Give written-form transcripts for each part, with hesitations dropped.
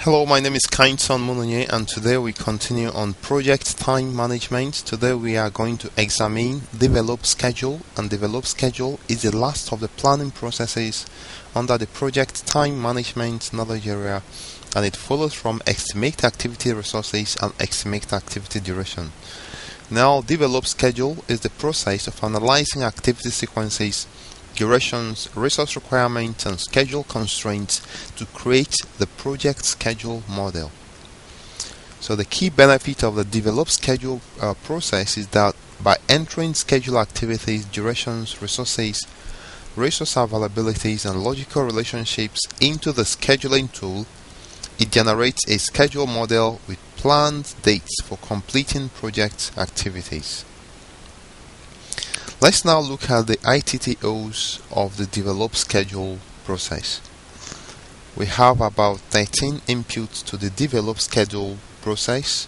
Hello, my name is Kindson Munonye, and today we continue on project time management. Today we are going to examine develop schedule, and develop schedule is the last of the planning processes under the project time management knowledge area, and it follows from estimate activity resources and estimate activity duration. Now, develop schedule is the process of analyzing activity sequences, durations, resource requirements, and schedule constraints to create the project schedule model. So the key benefit of the develop schedule process is that by entering schedule activities, durations, resources, resource availabilities, and logical relationships into the scheduling tool, it generates a schedule model with planned dates for completing project activities. Let's now look at the ITTOs of the develop schedule process. We have about 13 inputs to the develop schedule process,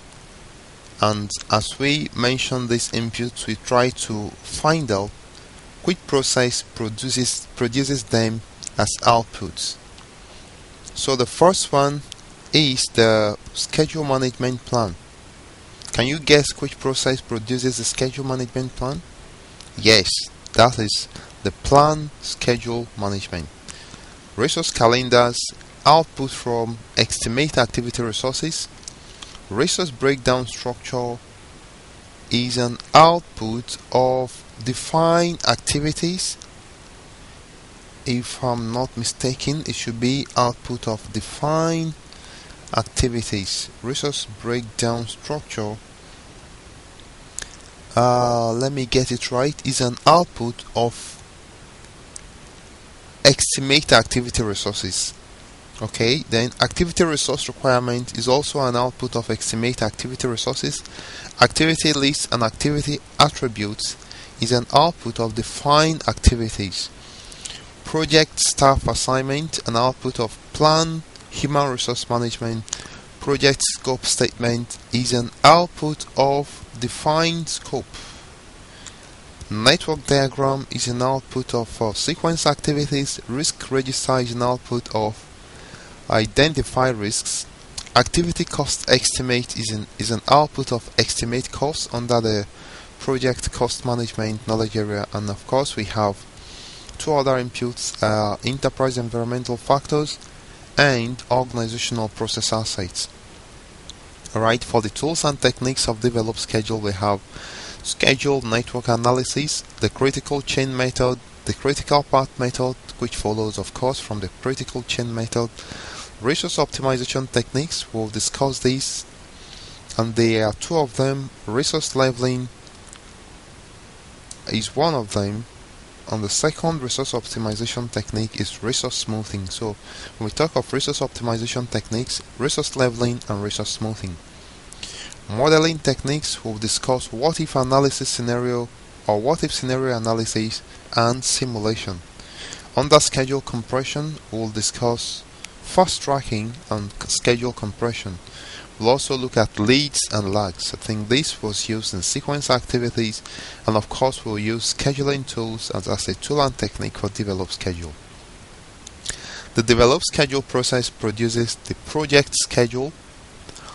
and as we mention these inputs, we try to find out which process produces them as outputs. So the first one is the schedule management plan. Can you guess which process produces the schedule management plan? Yes, that is the plan schedule management. Resource calendars output from estimate activity resources. Resource breakdown structure is an output of define activities. If I'm not mistaken, it should be output of define activities. Resource breakdown structure, let me get it right, is an output of estimate activity resources. Okay, then activity resource requirement is also an output of estimate activity resources. Activity list and activity attributes is an output of define activities. Project staff assignment, an output of plan human resource management. Project scope statement is an output of defined scope. Network diagram is an output of sequence activities. Risk register is an output of identify risks. Activity cost estimate is an output of estimate costs under the project cost management knowledge area. And of course we have two other inputs, enterprise environmental factors and organizational process assets. Alright, for the tools and techniques of develop schedule, we have schedule network analysis, the critical chain method, the critical path method, which follows of course from the critical chain method, resource optimization techniques. We'll discuss these, and there are two of them. Resource leveling is one of them, and the second resource optimization technique is resource smoothing. So when we talk of resource optimization techniques, resource leveling and resource smoothing. Modeling techniques, will discuss what if analysis scenario or what if scenario analysis and simulation. Under schedule compression, we'll discuss fast tracking and schedule compression. We'll also look at leads and lags. I think this was used in sequence activities, and of course we'll use scheduling tools as a tool and technique for develop schedule. The develop schedule process produces the project schedule,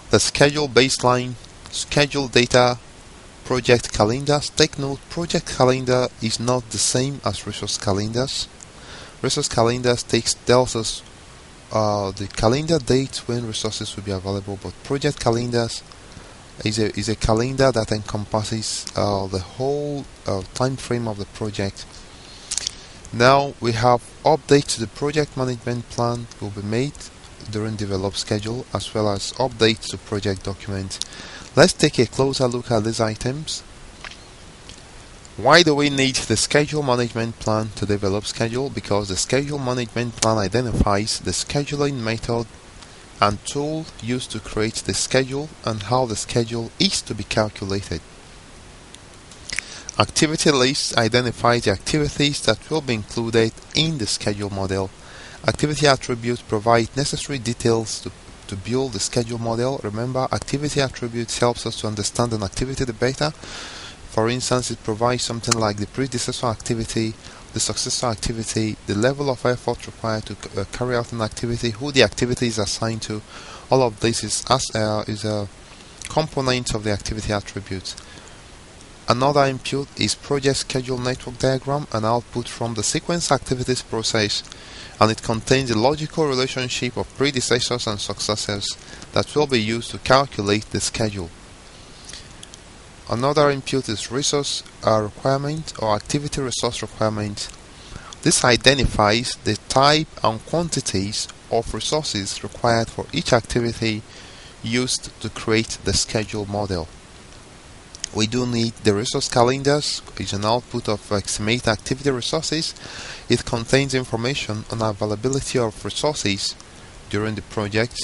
the schedule baseline, schedule data, project calendars. Take note, project calendar is not the same as resource calendars. Resource calendars tells us the calendar date when resources will be available, but project calendars is a calendar that encompasses the whole time frame of the project. Now we have updates to the project management plan will be made during develop schedule, as well as updates to project documents. Let's take a closer look at these items. Why do we need the schedule management plan to develop schedule? Because the schedule management plan identifies the scheduling method and tool used to create the schedule and how the schedule is to be calculated. Activity list identifies the activities that will be included in the schedule model. Activity attributes provide necessary details to build the schedule model. Remember, activity attributes helps us to understand an activity better. For instance, it provides something like the predecessor activity, the successor activity, the level of effort required to carry out an activity, who the activity is assigned to. All of this is a component of the activity attribute. Another input is project schedule network diagram, an output from the sequence activities process, and it contains a logical relationship of predecessors and successors that will be used to calculate the schedule. Another input is resource requirement or activity resource requirement. This identifies the type and quantities of resources required for each activity used to create the schedule model. We do need the resource calendars, which is an output of estimate activity resources. It contains information on availability of resources during the project.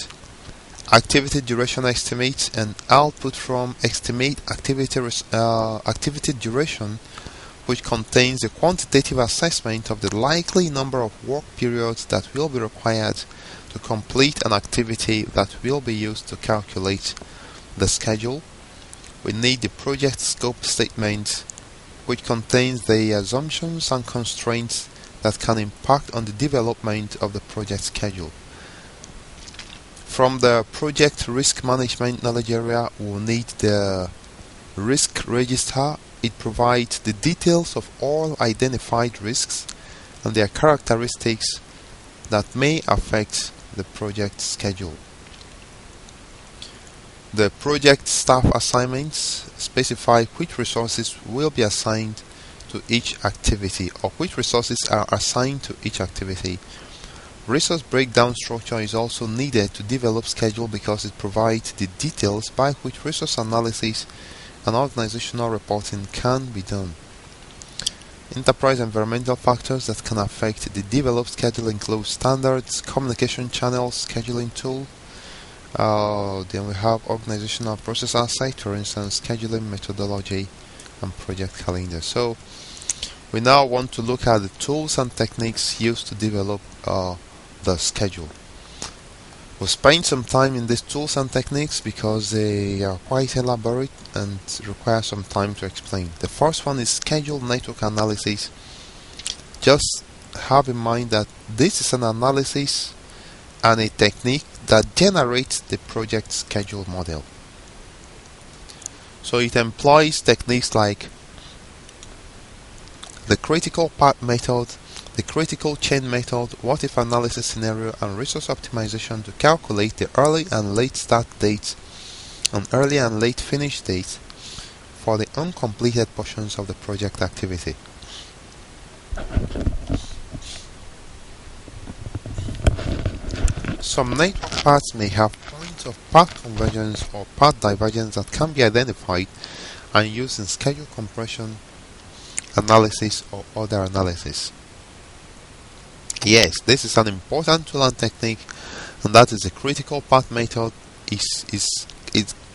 Activity duration estimates, an output from estimate activity duration, which contains a quantitative assessment of the likely number of work periods that will be required to complete an activity that will be used to calculate the schedule. We need the project scope statement, which contains the assumptions and constraints that can impact on the development of the project schedule. From the project risk management knowledge area, we will need the risk register. It provides the details of all identified risks and their characteristics that may affect the project schedule. The project staff assignments specify which resources will be assigned to each activity, or which resources are assigned to each activity. Resource breakdown structure is also needed to develop schedule because it provides the details by which resource analysis and organizational reporting can be done. Enterprise environmental factors that can affect the developed schedule include standards, communication channels, scheduling tool. Then we have organizational process asset, for instance, scheduling methodology and project calendar. So we now want to look at the tools and techniques used to develop the schedule. We'll spend some time in these tools and techniques because they are quite elaborate and require some time to explain. The first one is schedule network analysis. Just have in mind that this is an analysis and a technique that generates the project schedule model. So it employs techniques like the critical path method, the critical chain method, what if analysis scenario, and resource optimization to calculate the early and late start dates and early and late finish dates for the uncompleted portions of the project activity. Some network paths may have points of path convergence or path divergence that can be identified and used in schedule compression analysis or other analysis. Yes, this is an important tool and technique, and that is the critical path method.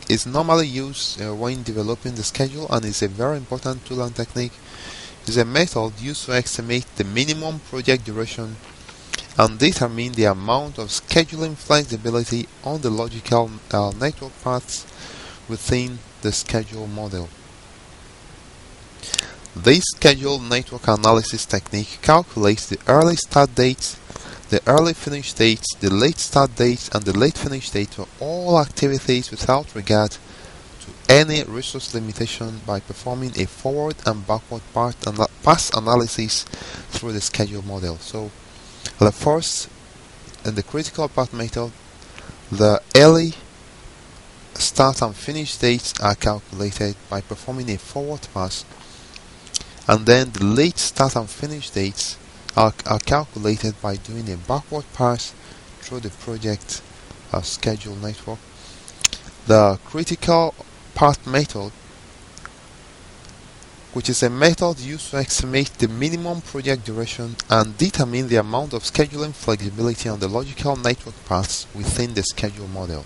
Is normally used when developing the schedule, and is a very important tool and technique. It's a method used to estimate the minimum project duration and determine the amount of scheduling flexibility on the logical network paths within the schedule model. This schedule network analysis technique calculates the early start dates, the early finish dates, the late start dates, and the late finish date for all activities without regard to any resource limitation by performing a forward and backward path analysis through the schedule model. So, the first, in the critical path method, the early start and finish dates are calculated by performing a forward pass, and then the late start and finish dates are calculated by doing a backward pass through the project schedule network. The critical path method, which is a method used to estimate the minimum project duration and determine the amount of scheduling flexibility on the logical network paths within the schedule model.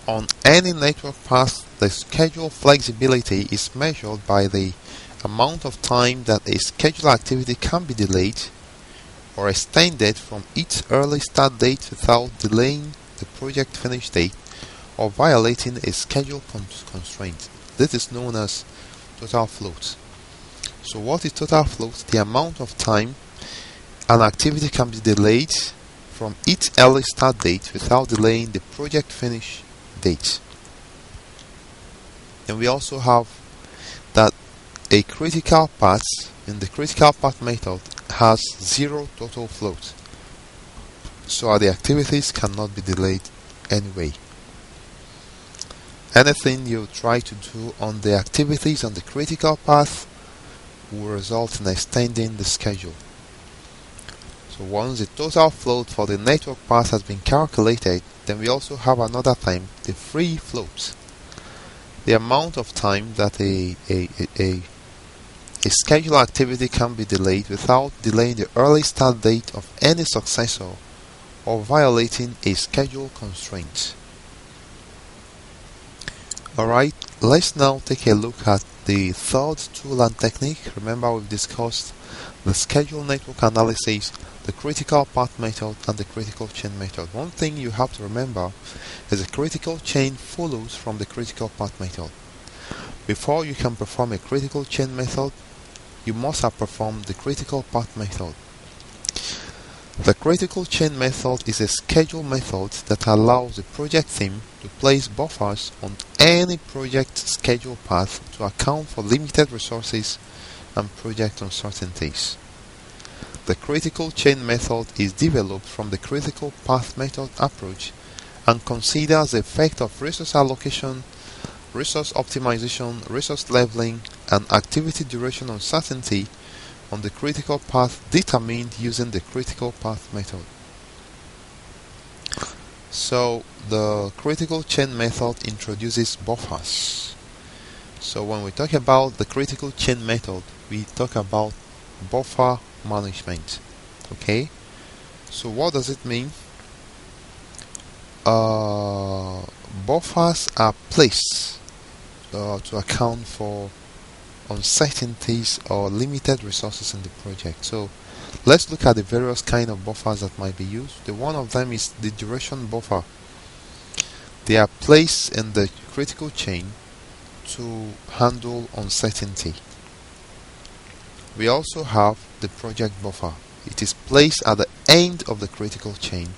On any network path, the schedule flexibility is measured by the amount of time that a scheduled activity can be delayed or extended from its early start date without delaying the project finish date or violating a schedule constraint. This is known as total float. So what is total float? The amount of time an activity can be delayed from its early start date without delaying the project finish date. And we also have that a critical path in the critical path method has zero total float. So the activities cannot be delayed anyway. Anything you try to do on the activities on the critical path will result in extending the schedule. So once the total float for the network path has been calculated, then we also have another time, the free float. The amount of time that a scheduled activity can be delayed without delaying the early start date of any successor or violating a schedule constraint. Alright, let's now take a look at the third tool and technique. Remember, we've discussed the schedule network analysis, the critical path method, and the critical chain method. One thing you have to remember is the critical chain follows from the critical path method. Before you can perform a critical chain method, you must have performed the critical path method. The critical chain method is a schedule method that allows the project team to place buffers on any project schedule path to account for limited resources and project uncertainties. The critical chain method is developed from the critical path method approach and considers the effect of resource allocation, resource optimization, resource leveling, and activity duration uncertainty on the critical path determined using the critical path method. So the critical chain method introduces buffers. So when we talk about the critical chain method, we talk about buffer management. Okay, so what does it mean? Buffers are placed to account for uncertainties or limited resources in the project. So let's look at the various kind of buffers that might be used. The one of them is the duration buffer. They are placed in the critical chain to handle uncertainty. We also have the project buffer. It is placed at the end of the critical chain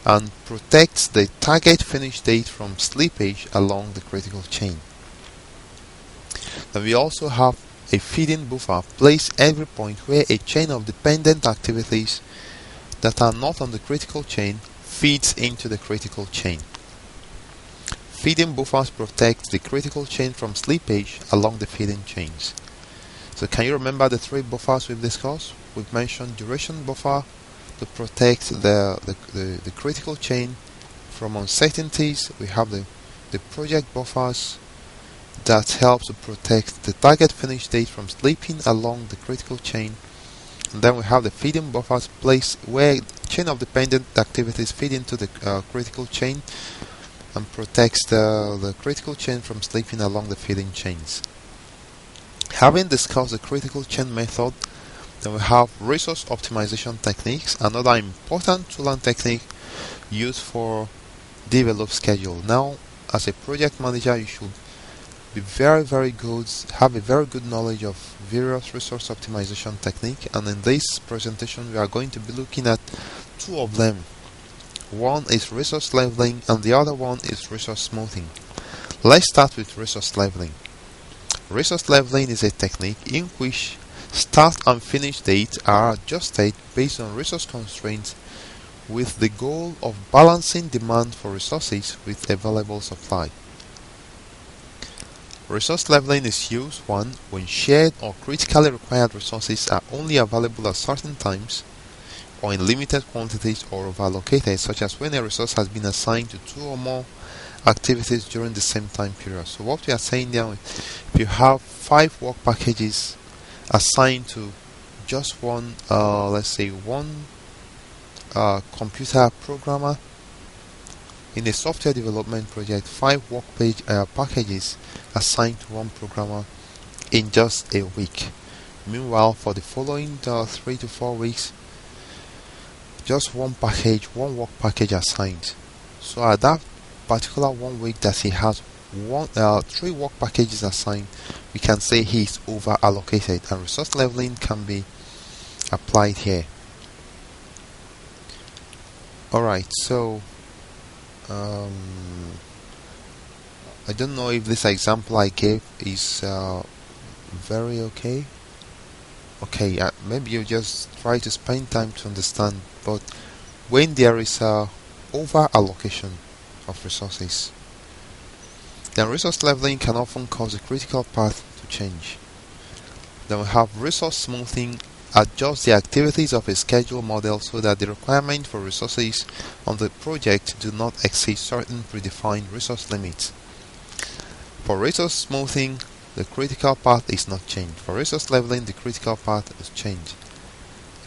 and protects the target finish date from slippage along the critical chain. Then we also have a feeding buffer placed every point where a chain of dependent activities that are not on the critical chain feeds into the critical chain. Feeding buffers protect the critical chain from slippage along the feeding chains. So can you remember the three buffers we've discussed? We've mentioned duration buffer to protect the critical chain from uncertainties. We have the project buffers that help to protect the target finish date from slipping along the critical chain. And then we have the feeding buffers placed where chain of dependent activities feed into the critical chain and protects the critical chain from slipping along the feeding chains. Having discussed the critical chain method, then we have resource optimization techniques, another important tool and technique used for develop schedule. Now, as a project manager, you should be very good, have a very good knowledge of various resource optimization technique, and in this presentation we are going to be looking at two of them. One is resource leveling and the other one is resource smoothing. Let's start with resource leveling. Resource leveling is a technique in which start and finish dates are adjusted based on resource constraints with the goal of balancing demand for resources with available supply. Resource leveling is used, one, when shared or critically required resources are only available at certain times or in limited quantities or overallocated, such as when a resource has been assigned to two or more activities during the same time period. So what we are saying now is if you have 5 work packages assigned to just one, let's say one computer programmer in a software development project, 5 work packages assigned to one programmer in just a week. Meanwhile, for the following 3 to 4 weeks, just one work package assigned. So at that particular 1 week that he has 3 work packages assigned, we can say he is over allocated, and resource leveling can be applied here. Alright, so I don't know if this example I gave is very okay. Okay, maybe you just try to spend time to understand, but when there is a over allocation of resources, then resource leveling can often cause a critical path to change. Then we have resource smoothing. Adjust the activities of a schedule model so that the requirement for resources on the project do not exceed certain predefined resource limits. For resource smoothing, the critical path is not changed. For resource leveling, the critical path is changed.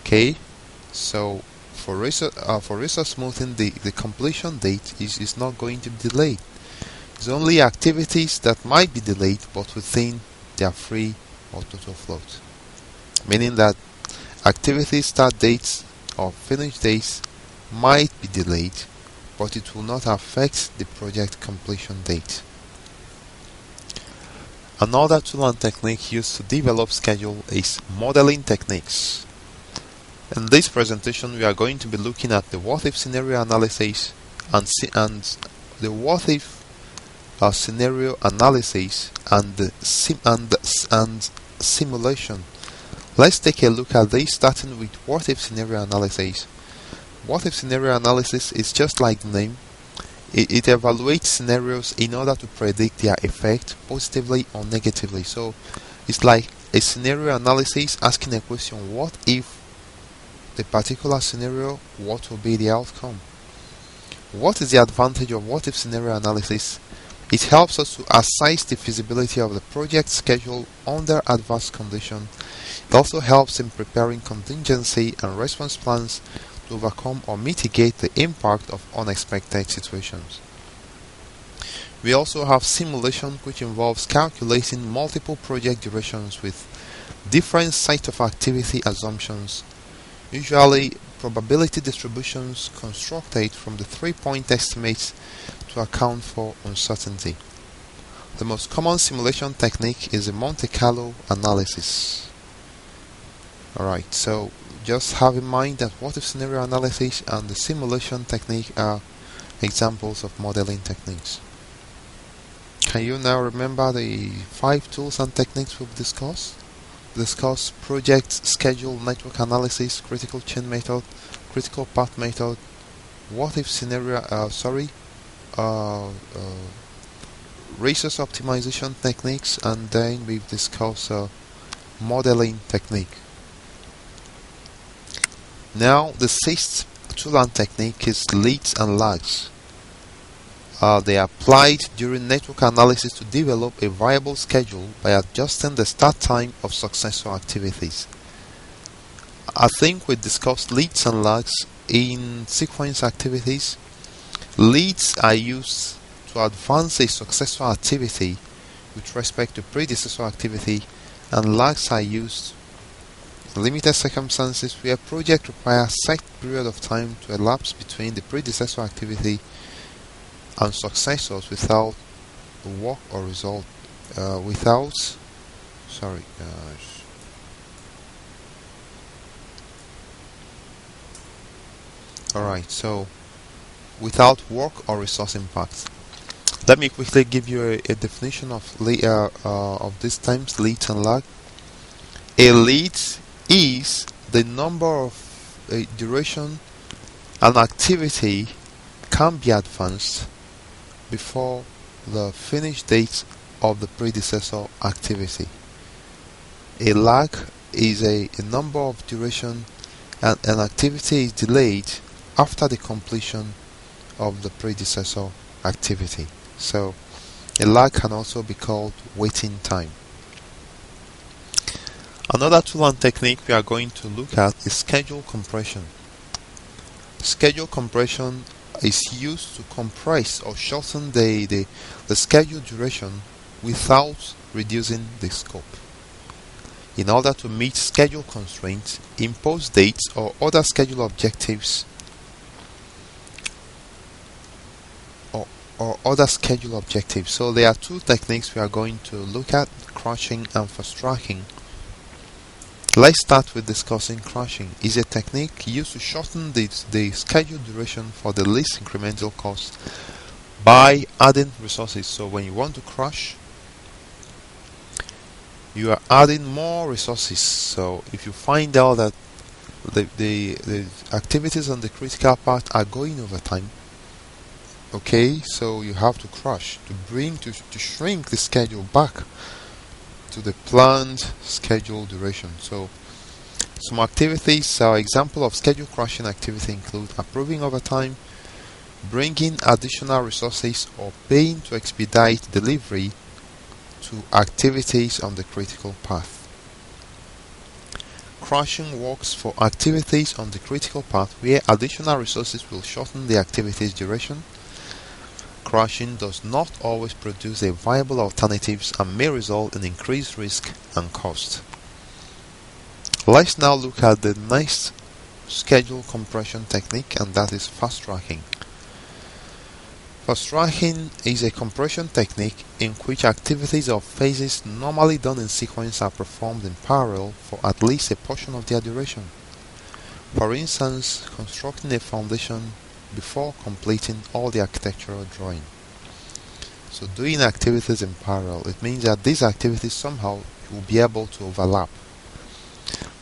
Okay, so for resource smoothing, the completion date is not going to be delayed. It's only activities that might be delayed, but within their free or total float. Meaning that activity start dates or finish dates might be delayed, but it will not affect the project completion date. Another tool and technique used to develop schedule is modeling techniques. In this presentation, we are going to be looking at the what-if scenario analysis and the what-if scenario analysis and simulation. Let's take a look at this, starting with what-if scenario analysis. What-if scenario analysis is just like the name. It evaluates scenarios in order to predict their effect positively or negatively. So it's like a scenario analysis asking a question: what if the particular scenario, what will be the outcome? What is the advantage of what-if scenario analysis? It helps us to assess the feasibility of the project schedule under adverse conditions. It also helps in preparing contingency and response plans to overcome or mitigate the impact of unexpected situations. We also have simulation, which involves calculating multiple project durations with different site of activity assumptions, usually probability distributions constructed from the 3-point estimates to account for uncertainty. The most common simulation technique is the Monte Carlo analysis. Alright, so just have in mind that what-if scenario analysis and the simulation technique are examples of modeling techniques. Can you now remember the 5 tools and techniques we've discussed? Discuss project schedule network analysis, critical chain method, critical path method, what-if scenario, resource optimization techniques, and then we've discussed modeling technique. Now the 6th tool and technique is leads and lags. They are applied during network analysis to develop a viable schedule by adjusting the start time of successor activities. I think we discussed leads and lags in sequence activities. Leads are used to advance a successor activity with respect to predecessor activity, and lags are used in limited circumstances where a project requires a set period of time to elapse between the predecessor activity and successors without work or result Alright, so without work or resource impact. Let me quickly give you a definition of these terms, lead and lag. A lead is the number of duration an activity can be advanced before the finish date of the predecessor activity. A lag is a number of duration and an activity is delayed after the completion of the predecessor activity. So a lag can also be called waiting time. Another tool and technique we are going to look at is schedule compression. Schedule compression is used to compress or shorten the schedule duration without reducing the scope. In order to meet schedule constraints, impose dates or other schedule objectives, or other schedule objectives. So there are two techniques we are going to look at: crushing and fast tracking. Let's start with discussing crushing. It's a technique used to shorten the schedule duration for the least incremental cost by adding resources. So when you want to crush, you are adding more resources. So if you find out that the activities on the critical path are going over time, okay, so you have to crush to shrink the schedule back to the planned schedule duration. So some activities, example of schedule crushing activity include approving overtime, bringing additional resources, or paying to expedite delivery to activities on the critical path. Crushing works for activities on the critical path where additional resources will shorten the activity's duration. Crushing does not always produce a viable alternatives and may result in increased risk and cost. Let's now look at the next schedule compression technique, and that is fast tracking. Fast tracking is a compression technique in which activities or phases normally done in sequence are performed in parallel for at least a portion of their duration. For instance, constructing a foundation before completing all the architectural drawing. So doing activities in parallel, it means that these activities somehow will be able to overlap.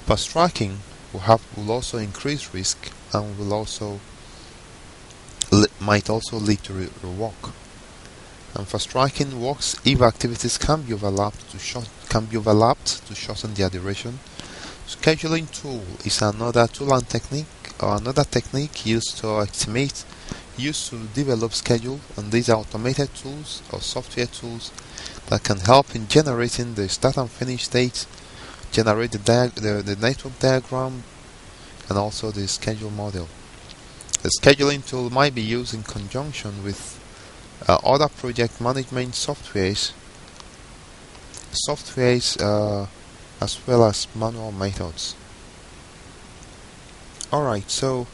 Fast tracking will also increase risk and will also might also lead to rework. And fast tracking works if activities can be overlapped to shorten their duration. Scheduling tool is another tool and technique, or another technique used to develop schedule, and these are automated tools or software tools that can help in generating the start and finish dates, generate the network diagram, and also the schedule model. The scheduling tool might be used in conjunction with other project management softwares as well as manual methods. Alright, so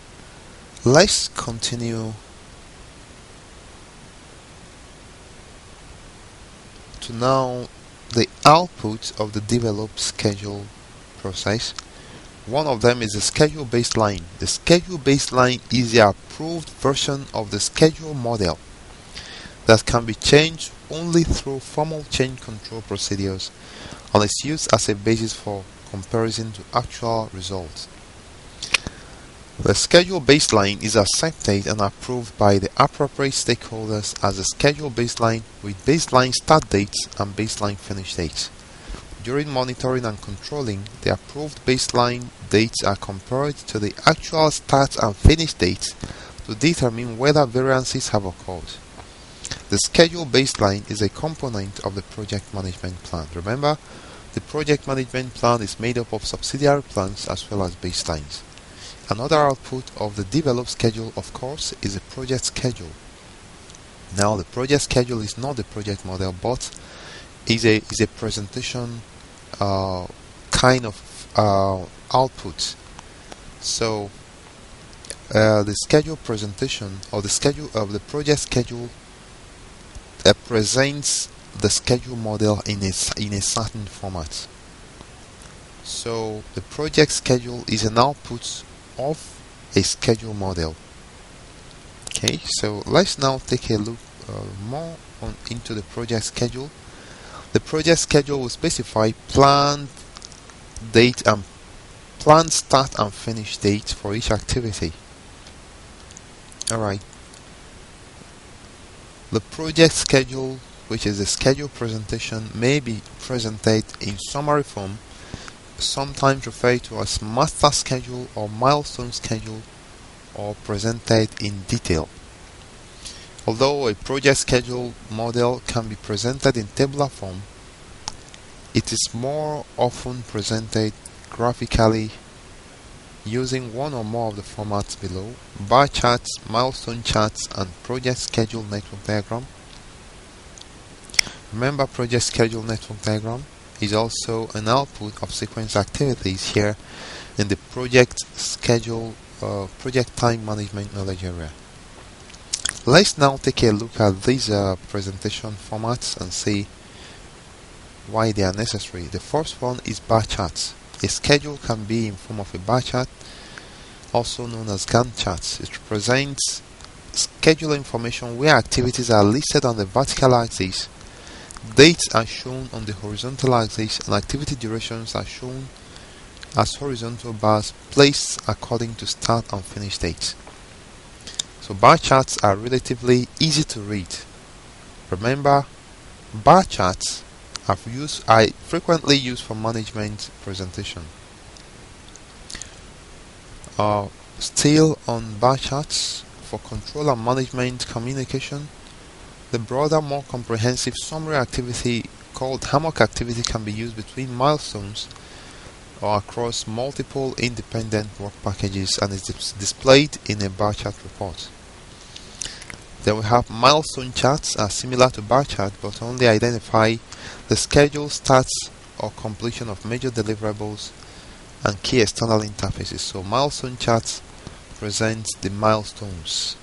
let's continue to now the output of the developed schedule process. One of them is the schedule baseline. The schedule baseline is the approved version of the schedule model that can be changed only through formal change control procedures and is used as a basis for comparison to actual results. The schedule baseline is accepted and approved by the appropriate stakeholders as a schedule baseline with baseline start dates and baseline finish dates. During monitoring and controlling, the approved baseline dates are compared to the actual start and finish dates to determine whether variances have occurred. The schedule baseline is a component of the project management plan. Remember, the project management plan is made up of subsidiary plans as well as baselines. Another output of the developed schedule, of course, is a project schedule. Now, the project schedule is not the project model, but is a presentation kind of output. So the schedule presentation, or the schedule of the project schedule, presents the schedule model in a certain format. So the project schedule is an output of a schedule model. Okay, so let's now take a look more into the project schedule. The project schedule will specify planned date and planned start and finish date for each activity. Alright. The project schedule, which is a schedule presentation, may be presented in summary form, sometimes referred to as master schedule or milestone schedule, or presented in detail. Although a project schedule model can be presented in tabular form, it is more often presented graphically using one or more of the formats below: bar charts, milestone charts, and project schedule network diagram. Remember, project schedule network diagram is also an output of sequence activities here in the project schedule project time management knowledge area. Let's now take a look at these presentation formats and see why they are necessary. The first one is bar charts. A schedule can be in form of a bar chart, also known as Gantt charts. It represents schedule information where activities are listed on the vertical axis, dates are shown on the horizontal axis, and activity durations are shown as horizontal bars placed according to start and finish dates. So bar charts are relatively easy to read. Remember, bar charts are frequently used for management presentation. Still on bar charts, for control and management communication, the broader, more comprehensive summary activity called hammock activity can be used between milestones or across multiple independent work packages and is displayed in a bar chart report. Then we have milestone charts are similar to bar chart but only identify the schedule, starts or completion of major deliverables and key external interfaces. So milestone charts present the milestones.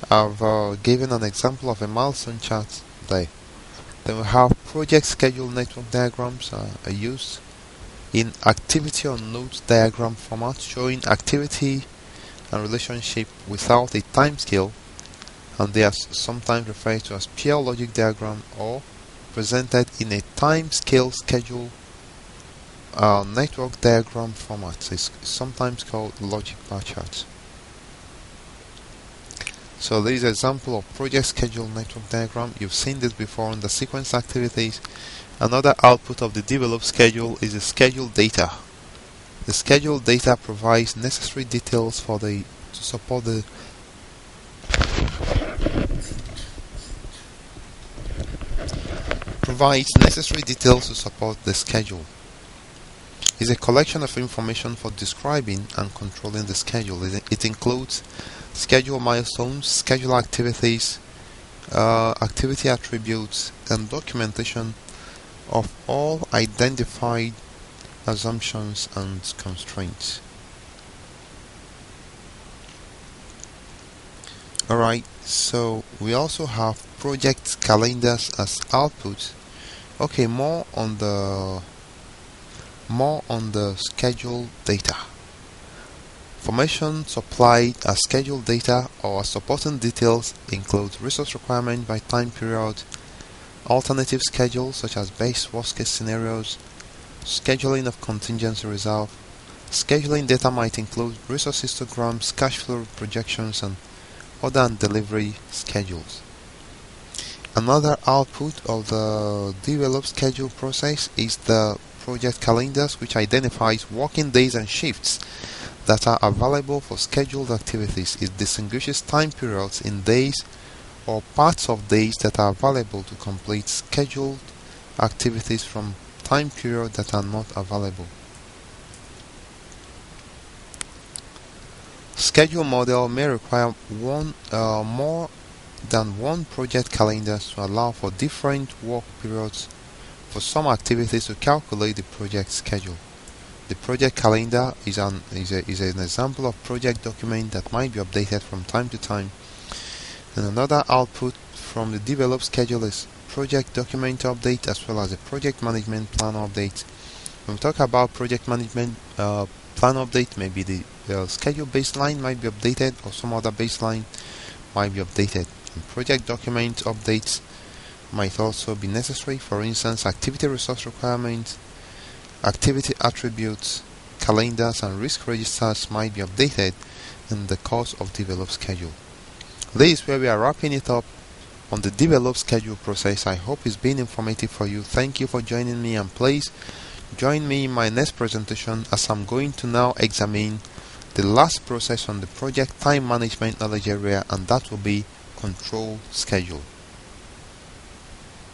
I've given an example of a milestone chart there. Then we have project schedule network diagrams are used in activity or note diagram format, showing activity and relationship without a time scale, and they are sometimes referred to as pure logic diagram or presented in a time scale schedule network diagram format. It's sometimes called logic bar chart. So this is an example of project schedule network diagram. You've seen this before in the sequence activities. Another output of the developed schedule is the schedule data. The schedule data provides necessary details to support the schedule. It's a collection of information for describing and controlling the schedule. It includes schedule milestones, schedule activities, activity attributes, and documentation of all identified assumptions and constraints. Alright, so we also have project calendars as output. Okay, more on the schedule data. Information supplied as schedule data or supporting details include resource requirement by time period, alternative schedules such as base worst case scenarios, scheduling of contingency reserve. Scheduling data might include resource histograms, cash flow projections, and order and delivery schedules. Another output of the developed schedule process is the project calendars, which identifies working days and shifts that are available for scheduled activities. It distinguishes time periods in days or parts of days that are available to complete scheduled activities from time periods that are not available. Schedule model may require more than one project calendar to allow for different work periods for some activities to calculate the project schedule. The project calendar is an example of project document that might be updated from time to time. And another output from the developed schedule is project document update as well as a project management plan update. When we talk about project management plan update, maybe the schedule baseline might be updated or some other baseline might be updated. And project document updates might also be necessary. For instance, activity resource requirements, activity attributes, calendars, and risk registers might be updated in the course of developed schedule. This is where we are wrapping it up on the developed schedule process. I hope it's been informative for you. Thank you for joining me, and please join me in my next presentation as I'm going to now examine the last process on the project time management knowledge area, and that will be control schedule.